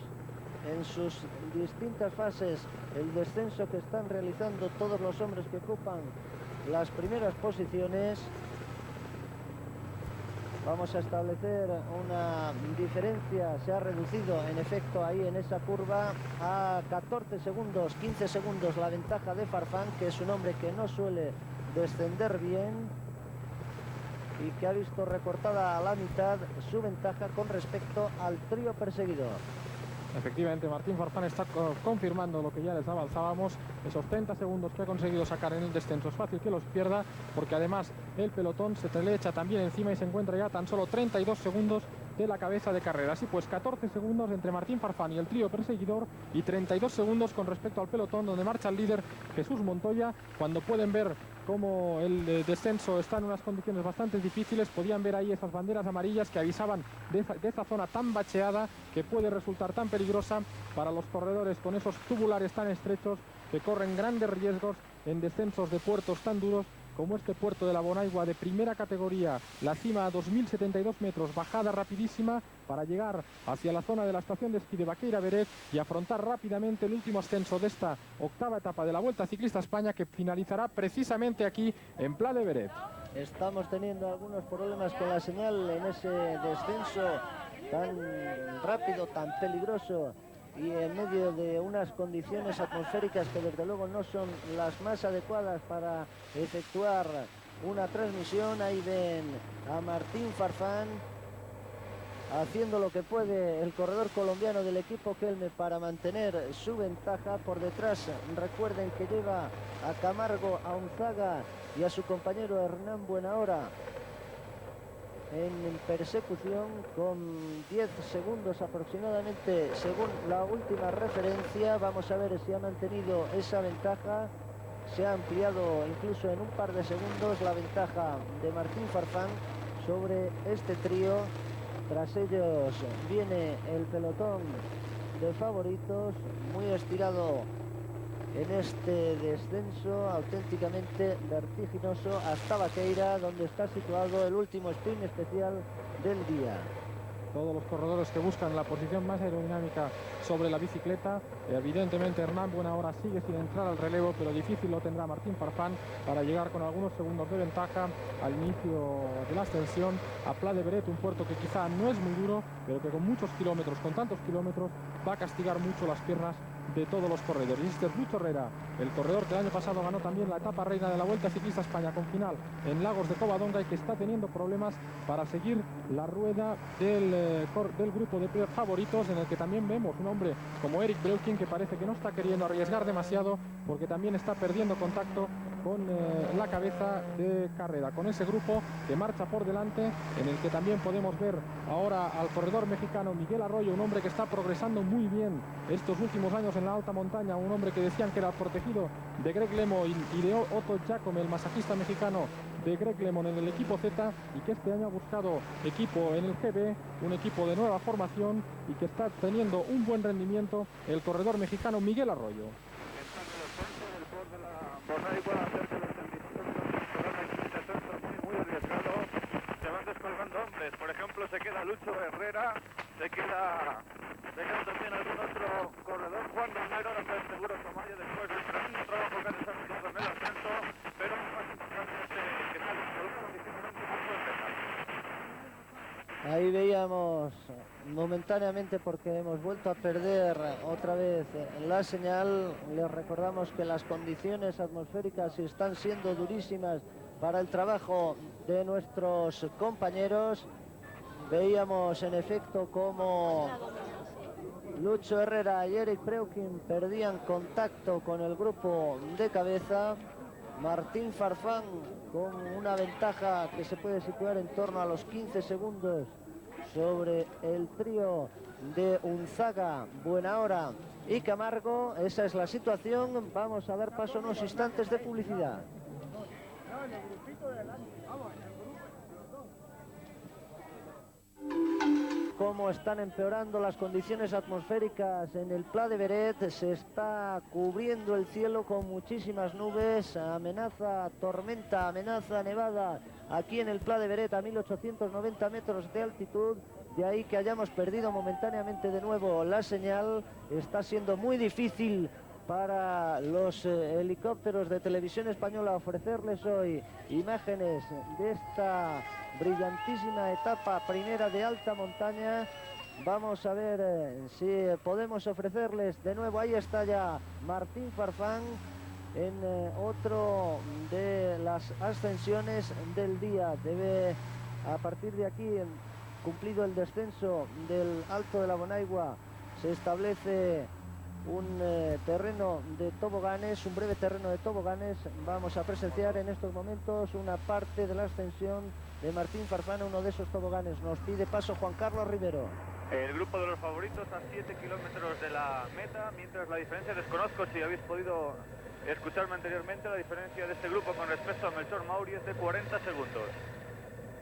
en sus distintas fases el descenso que están realizando todos los hombres que ocupan las primeras posiciones. Vamos a establecer una diferencia, se ha reducido en efecto ahí en esa curva a 14 segundos, 15 segundos la ventaja de Farfán, que es un hombre que no suele descender bien y que ha visto recortada a la mitad su ventaja con respecto al trío perseguidor. Efectivamente, Martín Farfán está confirmando lo que ya les avanzábamos. Esos 30 segundos que ha conseguido sacar en el descenso es fácil que los pierda, porque además el pelotón se le echa también encima y se encuentra ya tan solo 32 segundos de la cabeza de carrera. Así pues, 14 segundos entre Martín Farfán y el trío perseguidor, y 32 segundos con respecto al pelotón, donde marcha el líder Jesús Montoya. Cuando pueden ver cómo el descenso está en unas condiciones bastante difíciles, podían ver ahí esas banderas amarillas que avisaban de esa zona tan bacheada, que puede resultar tan peligrosa para los corredores con esos tubulares tan estrechos, que corren grandes riesgos en descensos de puertos tan duros como este puerto de la Bonaigua de primera categoría. La cima a 2072 metros, bajada rapidísima para llegar hacia la zona de la estación de esquí de Baqueira Beret y afrontar rápidamente el último ascenso de esta octava etapa de la Vuelta Ciclista España, que finalizará precisamente aquí en Pla de Beret. Estamos teniendo algunos problemas con la señal en ese descenso tan rápido, tan peligroso, y en medio de unas condiciones atmosféricas que desde luego no son las más adecuadas para efectuar una transmisión. Ahí ven a Martín Farfán haciendo lo que puede, el corredor colombiano del equipo Kelme, para mantener su ventaja. Por detrás, recuerden que lleva a Camargo, a Unzaga y a su compañero Hernán Buenahora en persecución, con 10 segundos aproximadamente según la última referencia. Vamos a ver si ha mantenido esa ventaja. Se ha ampliado incluso en un par de segundos la ventaja de Martín Farfán sobre este trío Tras ellos viene el pelotón de favoritos, muy estirado en este descenso auténticamente vertiginoso hasta Vaqueira, donde está situado el último sprint especial del día. Todos los corredores que buscan la posición más aerodinámica sobre la bicicleta. Evidentemente Hernán Buenahora sigue sin entrar al relevo, pero difícil lo tendrá Martín Farfán para llegar con algunos segundos de ventaja al inicio de la ascensión a Pla de Beret, un puerto que quizá no es muy duro, pero que con muchos kilómetros, con tantos kilómetros, va a castigar mucho las piernas de todos los corredores. Y este es Lucho Herrera, el corredor que el año pasado ganó también la etapa reina de la Vuelta Ciclista España con final en Lagos de Covadonga y que está teniendo problemas para seguir la rueda del grupo de favoritos, en el que también vemos un hombre como Eric Breuking, que parece que no está queriendo arriesgar demasiado porque también está perdiendo contacto con la cabeza de carrera, con ese grupo que marcha por delante, en el que también podemos ver ahora al corredor mexicano Miguel Arroyo, un hombre que está progresando muy bien estos últimos años en la alta montaña, un hombre que decían que era protegido de Greg LeMond y de Otto Giacome, el masajista mexicano de Greg LeMond en el equipo Z, y que este año ha buscado equipo en el GB, un equipo de nueva formación, y que está teniendo un buen rendimiento el corredor mexicano Miguel Arroyo. Muy arriesgado, se van descolgando hombres, por ejemplo se queda Lucho Herrera, se queda también algún otro corredor, Juan Romero, no estoy seguro, Somalia, después del tremendo trabajo que ha desarrollado en el ascenso, pero más importante es que está descolgado difícilmente por su empezar. Ahí veíamos momentáneamente, porque hemos vuelto a perder otra vez la señal. Les recordamos que las condiciones atmosféricas están siendo durísimas para el trabajo de nuestros compañeros. Veíamos en efecto como Lucho Herrera y Eric Breuking perdían contacto con el grupo de cabeza. Martín Farfán con una ventaja que se puede situar en torno a los 15 segundos sobre el trío de Unzaga, Buenahora y Camargo. Esa es la situación. Vamos a dar paso a unos instantes de publicidad. Cómo están empeorando las condiciones atmosféricas en el Pla de Beret. Se está cubriendo el cielo con muchísimas nubes, amenaza tormenta, amenaza nevada aquí en el Pla de Beret a 1890 metros de altitud. De ahí que hayamos perdido momentáneamente de nuevo la señal. Está siendo muy difícil para los helicópteros de Televisión Española ofrecerles hoy imágenes de esta brillantísima etapa primera de alta montaña. Vamos a ver si podemos ofrecerles de nuevo. Ahí está ya Martín Farfán en otro de las ascensiones del día. Debe, a partir de aquí, cumplido el descenso del Alto de la Bonaigua, se establece un terreno de toboganes, un breve terreno de toboganes. Vamos a presenciar en estos momentos una parte de la ascensión de Martín Farfán, uno de esos toboganes. Nos pide paso Juan Carlos Rivero. El grupo de los favoritos a 7 kilómetros de la meta, mientras la diferencia, desconozco si habéis podido escucharme anteriormente, la diferencia de este grupo con respecto a Melchor Mauri es de 40 segundos.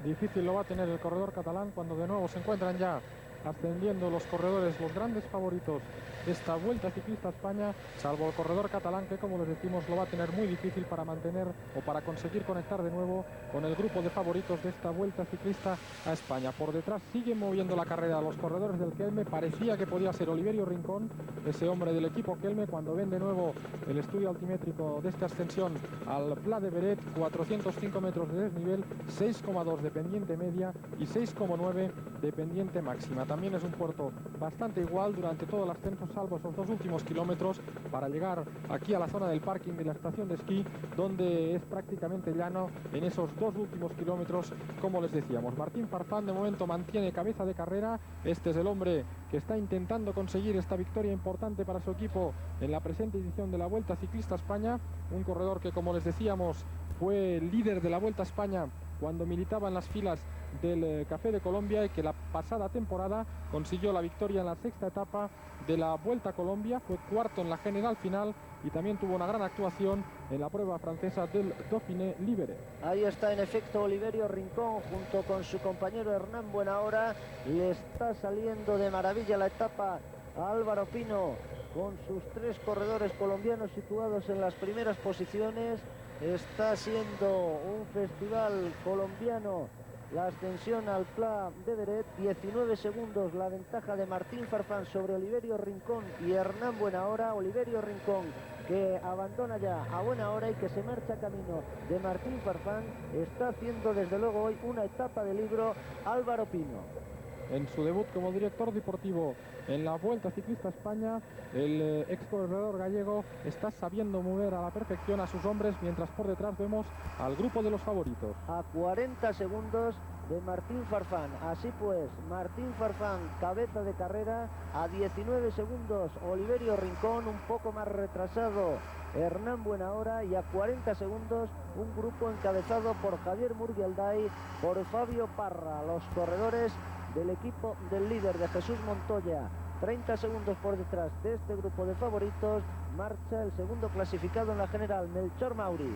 Difícil lo va a tener el corredor catalán cuando de nuevo se encuentran ya ascendiendo los corredores, los grandes favoritos de esta Vuelta Ciclista a España, salvo el corredor catalán, que como les decimos lo va a tener muy difícil para mantener o para conseguir conectar de nuevo con el grupo de favoritos de esta Vuelta Ciclista a España. Por detrás siguen moviendo la carrera los corredores del Kelme. Parecía que podía ser Oliverio Rincón, ese hombre del equipo Kelme, cuando ven de nuevo el estudio altimétrico de esta ascensión al Pla de Beret. 405 metros de desnivel, 6,2 de pendiente media y 6,9 de pendiente máxima. También es un puerto bastante igual durante todo el ascenso, salvo esos dos últimos kilómetros para llegar aquí a la zona del parking de la estación de esquí, donde es prácticamente llano en esos dos últimos kilómetros, como les decíamos. Martín Farfán de momento mantiene cabeza de carrera. Este es el hombre que está intentando conseguir esta victoria importante para su equipo en la presente edición de la Vuelta Ciclista a España. Un corredor que, como les decíamos, fue líder de la Vuelta a España cuando militaba en las filas del Café de Colombia, y que la pasada temporada consiguió la victoria en la sexta etapa de la Vuelta a Colombia. Fue cuarto en la general final y también tuvo una gran actuación en la prueba francesa del Dauphiné Libéré. Ahí está en efecto Oliverio Rincón junto con su compañero Hernán Buenahora. Le está saliendo de maravilla la etapa a Álvaro Pino con sus 3 corredores colombianos situados en las primeras posiciones. Está siendo un festival colombiano la ascensión al Pla de Beret. 19 segundos la ventaja de Martín Farfán sobre Oliverio Rincón y Hernán Buenahora. Oliverio Rincón, que abandona ya a Buenahora y que se marcha camino de Martín Farfán, está haciendo desde luego hoy una etapa de libro Álvaro Pino. En su debut como director deportivo en la Vuelta Ciclista España, el ex corredor gallego está sabiendo mover a la perfección a sus hombres, mientras por detrás vemos al grupo de los favoritos. A 40 segundos de Martín Farfán. Así pues, Martín Farfán, cabeza de carrera. A 19 segundos Oliverio Rincón, un poco más retrasado Hernán Buenahora, y a 40 segundos un grupo encabezado por Javier Murguelday, por Fabio Parra, los corredores del equipo del líder de Jesús Montoya. 30 segundos por detrás de este grupo de favoritos marcha el segundo clasificado en la general, Melchor Mauri.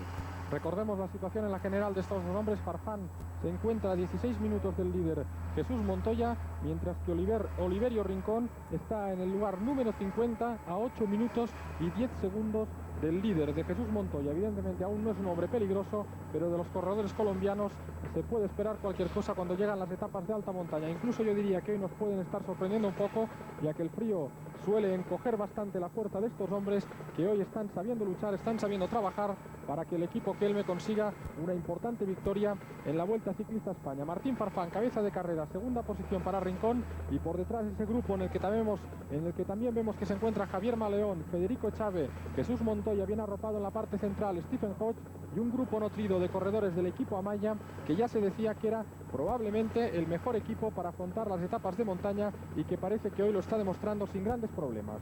Recordemos la situación en la general de estos dos hombres. Farfán se encuentra a 16 minutos del líder Jesús Montoya, mientras que Oliverio Rincón está en el lugar número 50 a 8 minutos y 10 segundos del líder de Jesús Montoya. Evidentemente aún no es un hombre peligroso, pero de los corredores colombianos se puede esperar cualquier cosa cuando llegan las etapas de alta montaña. Incluso yo diría que hoy nos pueden estar sorprendiendo un poco, ya que el frío suele encoger bastante la fuerza de estos hombres, que hoy están sabiendo luchar, están sabiendo trabajar para que el equipo Kelme consiga una importante victoria en la Vuelta Ciclista España. Martín Farfán, cabeza de carrera, segunda posición para Rincón, y por detrás ese grupo en el que también vemos que se encuentra Javier Maleón, Federico Chávez, Jesús Montoya, bien arropado en la parte central Stephen Hodge, y un grupo nutrido de corredores del equipo Amaya, que ya se decía que era probablemente el mejor equipo para afrontar las etapas de montaña, y que parece que hoy lo está demostrando sin grandes problemas.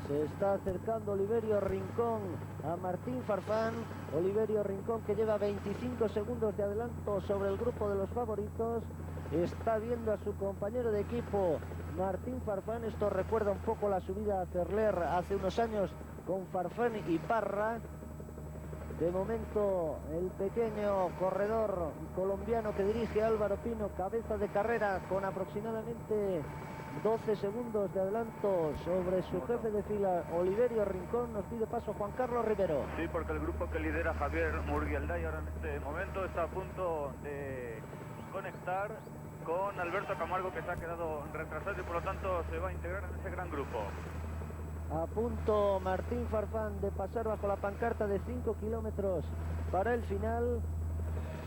Se está acercando Oliverio Rincón a Martín Farfán. Oliverio Rincón, que lleva 25 segundos de adelanto sobre el grupo de los favoritos, está viendo a su compañero de equipo Martín Farfán. Esto recuerda un poco la subida a Cerler hace unos años con Farfán y Parra. De momento el pequeño corredor colombiano que dirige Álvaro Pino, cabeza de carrera, con aproximadamente 12 segundos de adelanto sobre su jefe de fila Oliverio Rincón. Nos pide paso Juan Carlos Rivero. Sí, porque el grupo que lidera Javier Murguelday ahora en este momento está a punto de conectar con Alberto Camargo, que se ha quedado retrasado y por lo tanto se va a integrar en ese gran grupo. A punto Martín Farfán de pasar bajo la pancarta de 5 kilómetros para el final.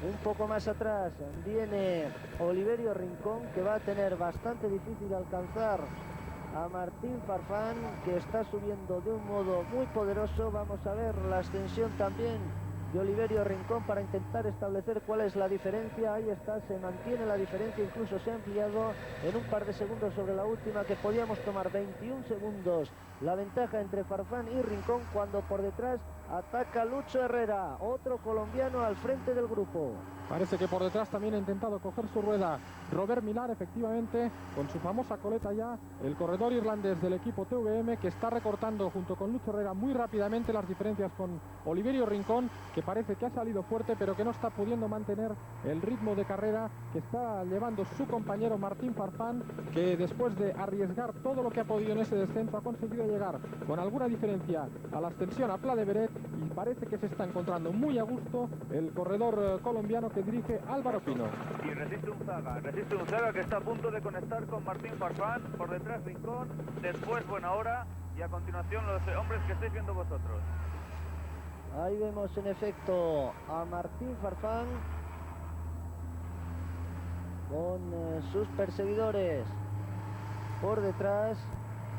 Un poco más atrás viene Oliverio Rincón, que va a tener bastante difícil alcanzar a Martín Farfán, que está subiendo de un modo muy poderoso. Vamos a ver la ascensión también de Oliverio Rincón para intentar establecer cuál es la diferencia. Ahí está, se mantiene la diferencia, incluso se ha ampliado en un par de segundos sobre la última, que podíamos tomar 21 segundos la ventaja entre Farfán y Rincón, cuando por detrás ataca Lucho Herrera, otro colombiano al frente del grupo. Parece que por detrás también ha intentado coger su rueda Robert Millar, efectivamente, con su famosa coleta ya, el corredor irlandés del equipo TVM, que está recortando junto con Lucho Herrera muy rápidamente las diferencias con Oliverio Rincón, que parece que ha salido fuerte, pero que no está pudiendo mantener el ritmo de carrera que está llevando su compañero Martín Farfán, que después de arriesgar todo lo que ha podido en ese descenso ha conseguido llegar con alguna diferencia a la ascensión a Pla de Beret, y parece que se está encontrando muy a gusto el corredor colombiano que dirige Álvaro Pino. Y resiste un Zaga que está a punto de conectar con Martín Farfán, por detrás Rincón, después Buenahora, y a continuación los hombres que estáis viendo vosotros. Ahí vemos en efecto a Martín Farfán con sus perseguidores por detrás,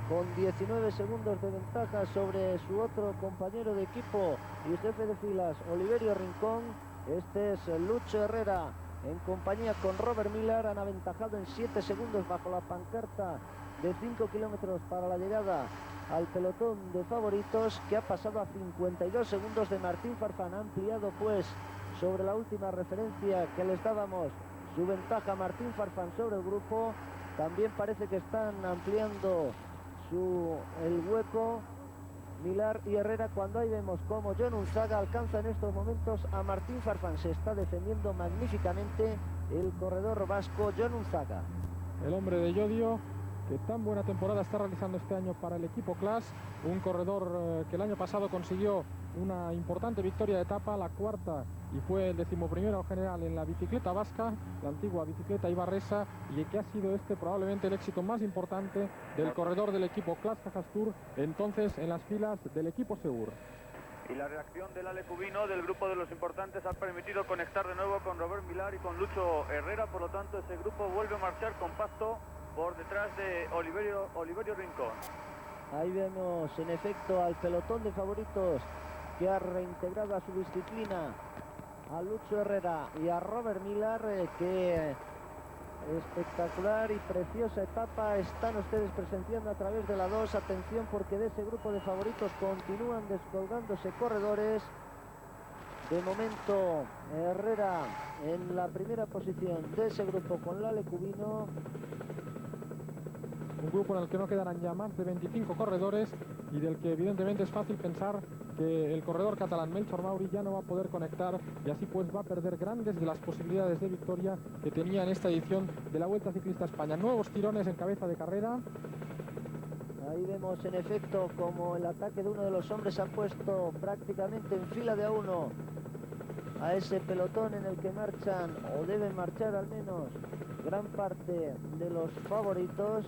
con 19 segundos de ventaja sobre su otro compañero de equipo y jefe de filas, Oliverio Rincón. Este es Lucho Herrera en compañía con Robert Millar. Han aventajado en 7 segundos bajo la pancarta de 5 kilómetros para la llegada al pelotón de favoritos, que ha pasado a 52 segundos de Martín Farfán. Ha ampliado pues sobre la última referencia que les dábamos su ventaja Martín Farfán sobre el grupo. También parece que están ampliando el hueco Millar y Herrera, cuando ahí vemos como Jon Unzaga alcanza en estos momentos a Martín Farfán. Se está defendiendo magníficamente el corredor vasco Jon Unzaga. El hombre de Llodio, que tan buena temporada está realizando este año para el equipo Class, un corredor que el año pasado consiguió una importante victoria de etapa, la cuarta, y fue el 11º general en la bicicleta vasca, la antigua bicicleta ibarresa, y que ha sido este probablemente el éxito más importante del corredor del equipo Class Cajas Tour, entonces en las filas del equipo Seur. Y la reacción del Ale Cubino, del grupo de los importantes, ha permitido conectar de nuevo con Robert Millar y con Lucho Herrera. Por lo tanto, ese grupo vuelve a marchar compacto por detrás de Oliverio Rincón. Ahí vemos en efecto al pelotón de favoritos que ha reintegrado a su disciplina a Lucho Herrera y a Robert Millar, que espectacular y preciosa etapa están ustedes presenciando a través de la 2. Atención, porque de ese grupo de favoritos continúan descolgándose corredores. De momento Herrera en la primera posición de ese grupo con Lale Cubino. Un grupo en el que no quedarán ya más de 25 corredores y del que evidentemente es fácil pensar que el corredor catalán Melchor Mauri ya no va a poder conectar, y así pues va a perder grandes de las posibilidades de victoria que tenía en esta edición de la Vuelta Ciclista a España. Nuevos tirones en cabeza de carrera. Ahí vemos en efecto como el ataque de uno de los hombres ha puesto prácticamente en fila de a uno a ese pelotón en el que marchan, o deben marchar al menos, gran parte de los favoritos.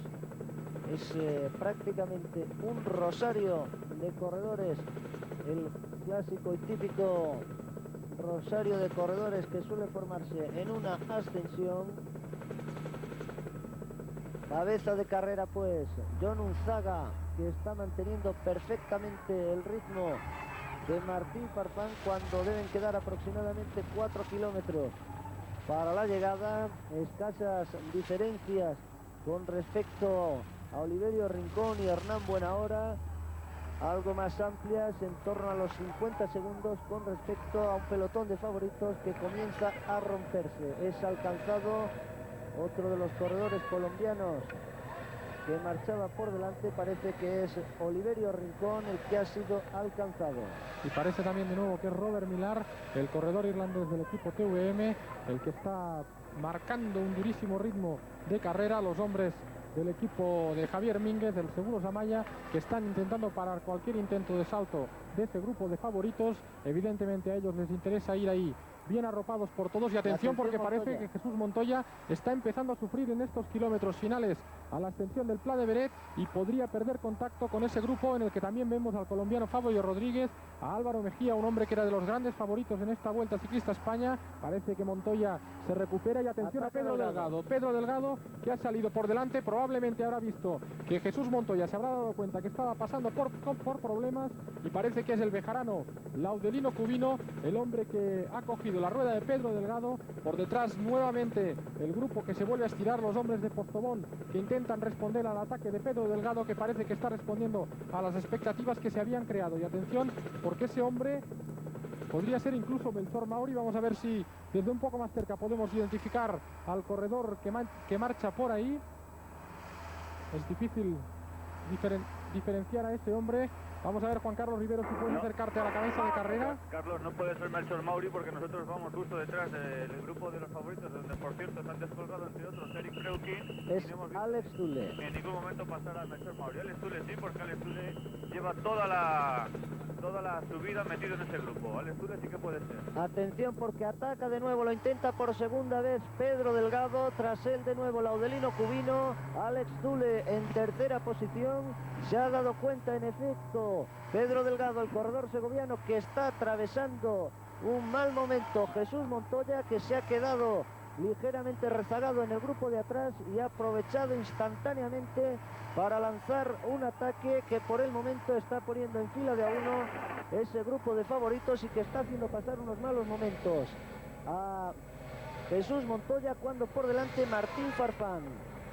Es prácticamente un rosario de corredores, el clásico y típico rosario de corredores que suele formarse en una ascensión. Cabeza de carrera pues Jon Unzaga, que está manteniendo perfectamente el ritmo de Martín Farfán cuando deben quedar aproximadamente 4 kilómetros para la llegada. Escasas diferencias con respecto a Oliverio Rincón y Hernán Buenahora, algo más amplias, en torno a los 50 segundos con respecto a un pelotón de favoritos que comienza a romperse. Es alcanzado otro de los corredores colombianos que marchaba por delante, parece que es Oliverio Rincón el que ha sido alcanzado. Y parece también de nuevo que es Robert Millar, el corredor irlandés del equipo TVM, el que está marcando un durísimo ritmo de carrera. Los hombres del equipo de Javier Mínguez, del Seguros Amaya, que están intentando parar cualquier intento de salto de este grupo de favoritos. Evidentemente a ellos les interesa ir ahí bien arropados por todos, y atención porque parece que Jesús Montoya está empezando a sufrir en estos kilómetros finales a la ascensión del Pla de Beret, y podría perder contacto con ese grupo en el que también vemos al colombiano Fabio Rodríguez, a Álvaro Mejía, un hombre que era de los grandes favoritos en esta Vuelta Ciclista a España. Parece que Montoya se recupera, y atención a Pedro Delgado. Pedro Delgado, que ha salido por delante, probablemente habrá visto que Jesús Montoya se habrá dado cuenta que estaba pasando por problemas, y parece que es el bejarano Laudelino Cubino el hombre que ha cogido la rueda de Pedro Delgado. Por detrás nuevamente el grupo que se vuelve a estirar, los hombres de Postobón, que intentan responder al ataque de Pedro Delgado, que parece que está respondiendo a las expectativas que se habían creado. Y atención, porque ese hombre podría ser incluso Melchor Mauri. Vamos a ver si desde un poco más cerca podemos identificar al corredor que marcha por ahí. Es difícil diferenciar a ese hombre. Vamos a ver, Juan Carlos Rivero, si puedes acercarte a la cabeza de carrera. Carlos, no puede ser Melchor Mauri, porque nosotros vamos justo detrás del grupo de los favoritos, donde por cierto se han descolgado entre otros Eric Freukin. Es Alex Zule. En ningún momento pasará a Melchor Mauri. Alex Zule sí, porque Alex Zule lleva toda la subida metido en ese grupo. Alex Zule sí que puede ser. Atención, porque ataca de nuevo, lo intenta por segunda vez Pedro Delgado, tras él de nuevo Laudelino Cubino. Alex Zule en tercera posición. Se ha dado cuenta en efecto Pedro Delgado, el corredor segoviano, que está atravesando un mal momento Jesús Montoya, que se ha quedado ligeramente rezagado en el grupo de atrás y ha aprovechado instantáneamente para lanzar un ataque que por el momento está poniendo en fila de a uno ese grupo de favoritos, y que está haciendo pasar unos malos momentos a Jesús Montoya, cuando por delante Martín Farfán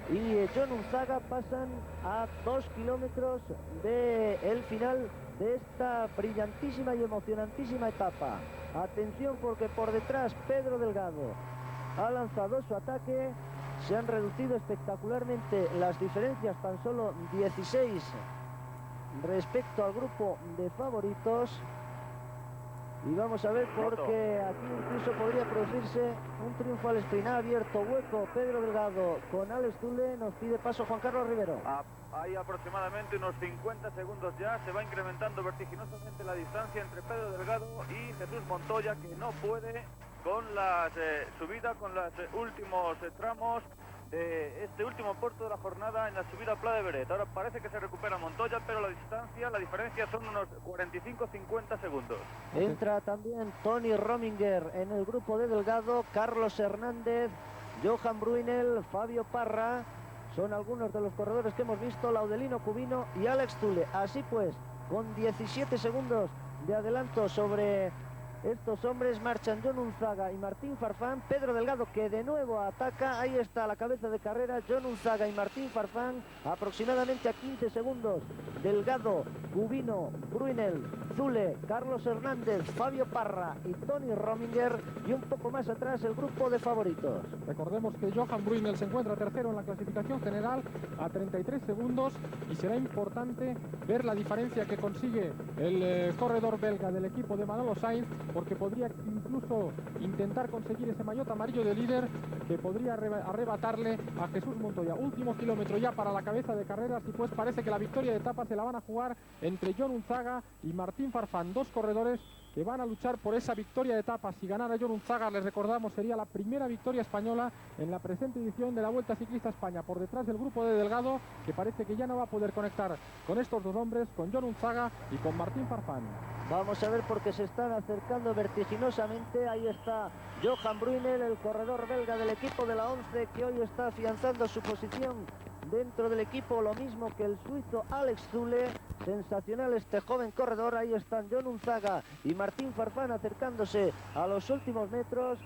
y Jon Unzaga pasan a 2 kilómetros del final de esta brillantísima y emocionantísima etapa. Atención, porque por detrás Pedro Delgado ha lanzado su ataque. Se han reducido espectacularmente las diferencias, tan solo 16 respecto al grupo de favoritos. Y vamos a ver porque aquí incluso podría producirse un triunfo al sprint. Ha abierto hueco Pedro Delgado con Alex Zule. Nos pide paso Juan Carlos Rivero. Hay aproximadamente unos 50 segundos ya. Se va incrementando vertiginosamente la distancia entre Pedro Delgado y Jesús Montoya, que no puede con la subida, con los últimos tramos de este último puerto de la jornada en la subida a Pla de Beret. Ahora parece que se recupera Montoya, pero la diferencia son unos 45-50 segundos. Entra también Tony Rominger en el grupo de Delgado, Carlos Hernández, Johan Bruynel, Fabio Parra. Son algunos de los corredores que hemos visto, Laudelino Cubino y Alex Zule. Así pues, con 17 segundos de adelanto sobre estos hombres, marchan Jon Unzaga y Martín Farfán. Pedro Delgado, que de nuevo ataca. Ahí está la cabeza de carrera, Jon Unzaga y Martín Farfán, aproximadamente a 15 segundos. Delgado, Cubino, Bruynel, Zule, Carlos Hernández, Fabio Parra y Tony Rominger. Y un poco más atrás el grupo de favoritos. Recordemos que Johan Bruynel se encuentra tercero en la clasificación general a 33 segundos y será importante ver la diferencia que consigue el corredor belga del equipo de Manolo Sainz, porque podría incluso intentar conseguir ese maillot amarillo de líder que podría arrebatarle a Jesús Montoya. Último kilómetro ya para la cabeza de carreras y pues parece que la victoria de etapa se la van a jugar entre Jon Unzaga y Martín Farfán, dos corredores que van a luchar por esa victoria de etapa. Si ganara Jon Unzaga, les recordamos, sería la primera victoria española en la presente edición de la Vuelta Ciclista España. Por detrás del grupo de Delgado, que parece que ya no va a poder conectar con estos dos hombres, con Jon Unzaga y con Martín Farfán. Vamos a ver porque se están acercando vertiginosamente. Ahí está Johan Bruynel, el corredor belga del equipo de la 11, que hoy está afianzando su posición dentro del equipo, lo mismo que el suizo Alex Zule. Sensacional este joven corredor. Ahí están Jon Unzaga y Martín Farfán acercándose a los últimos metros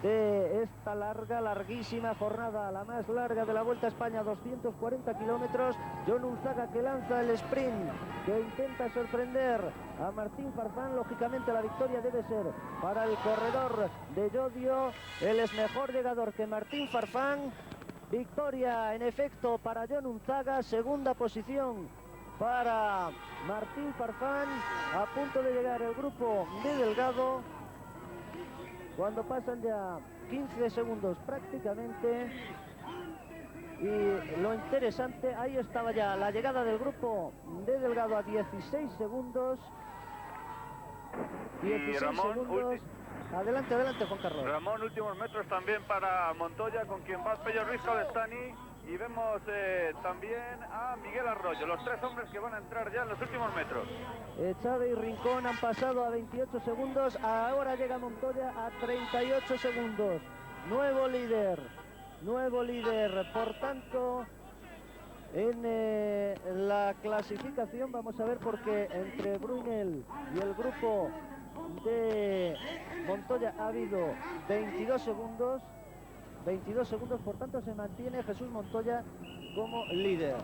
de esta larguísima jornada, la más larga de la Vuelta a España, 240 kilómetros. Jon Unzaga, que lanza el sprint, que intenta sorprender a Martín Farfán. Lógicamente la victoria debe ser para el corredor de Llodio. Él es mejor llegador que Martín Farfán. Victoria en efecto para Jon Unzaga, segunda posición para Martín Farfán. A punto de llegar el grupo de Delgado, cuando pasan ya 15 segundos prácticamente. Y lo interesante, ahí estaba ya la llegada del grupo de Delgado a 16 segundos. 16 Ramón, segundos. Adelante, Juan Carlos. Ramón, últimos metros también para Montoya, con quien va Pello Ruiz Calestani. Y vemos también a Miguel Arroyo, los tres hombres que van a entrar ya en los últimos metros. Chávez y Rincón han pasado a 28 segundos, ahora llega Montoya a 38 segundos. Nuevo líder, por tanto, en la clasificación. Vamos a ver porque entre Bruynel y el grupo de Montoya ha habido 22 segundos. Por tanto se mantiene Jesús Montoya como líder.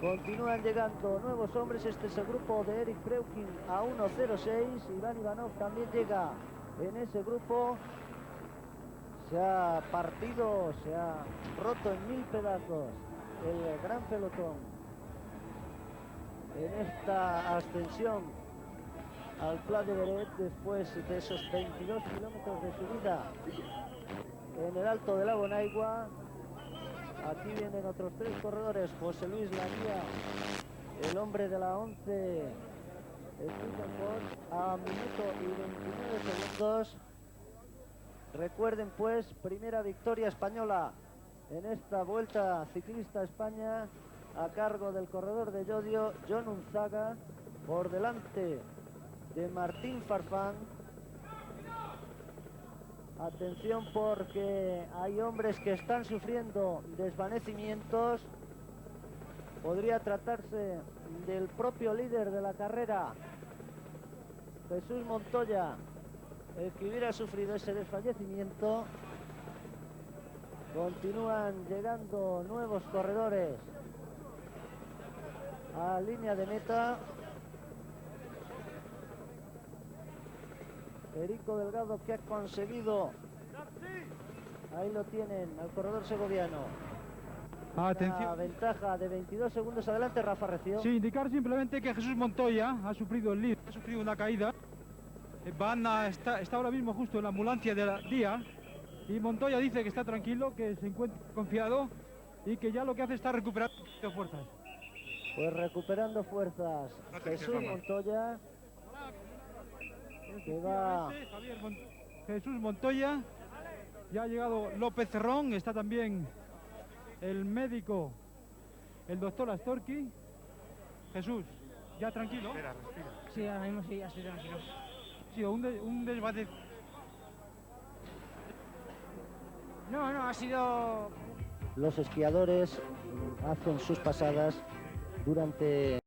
Continúan llegando nuevos hombres. Este es el grupo de Eric Preukin a 1.06. Iván Ivanov también llega en ese grupo. Se ha partido, se ha roto en 1000 pedazos el gran pelotón en esta ascensión al Pla de Beret, después de esos 22 kilómetros de subida en el Alto de la Bonaigua. Aquí vienen otros tres corredores. José Luis Laría, el hombre de la 11, a minuto y 29 segundos. Recuerden pues, primera victoria española en esta Vuelta Ciclista España a cargo del corredor de Llodio, Jon Unzaga, por delante de Martín Farfán. Atención porque hay hombres que están sufriendo desvanecimientos. Podría tratarse del propio líder de la carrera, Jesús Montoya, el que hubiera sufrido ese desfallecimiento. Continúan llegando nuevos corredores a línea de meta. Erico Delgado, que ha conseguido, ahí lo tienen, al corredor segoviano, La Atención. ventaja de 22 segundos adelante, Rafa Recio. Sí, indicar simplemente que Jesús Montoya ha sufrido el lead, ha sufrido una caída. Está ahora mismo justo en la ambulancia de la DIA y Montoya dice que está tranquilo, que se encuentra confiado y que ya lo que hace está recuperar fuerzas. Pues recuperando fuerzas, Jesús Montoya, que va... Jesús Montoya, ya ha llegado López Cerrón, está también el médico, el doctor Astorqui. Jesús, ya tranquilo. Respira, respira. Sí, ahora mismo sí, ya estoy tranquilo. Sí, un desbate. No, ha sido... Los esquiadores hacen sus pasadas durante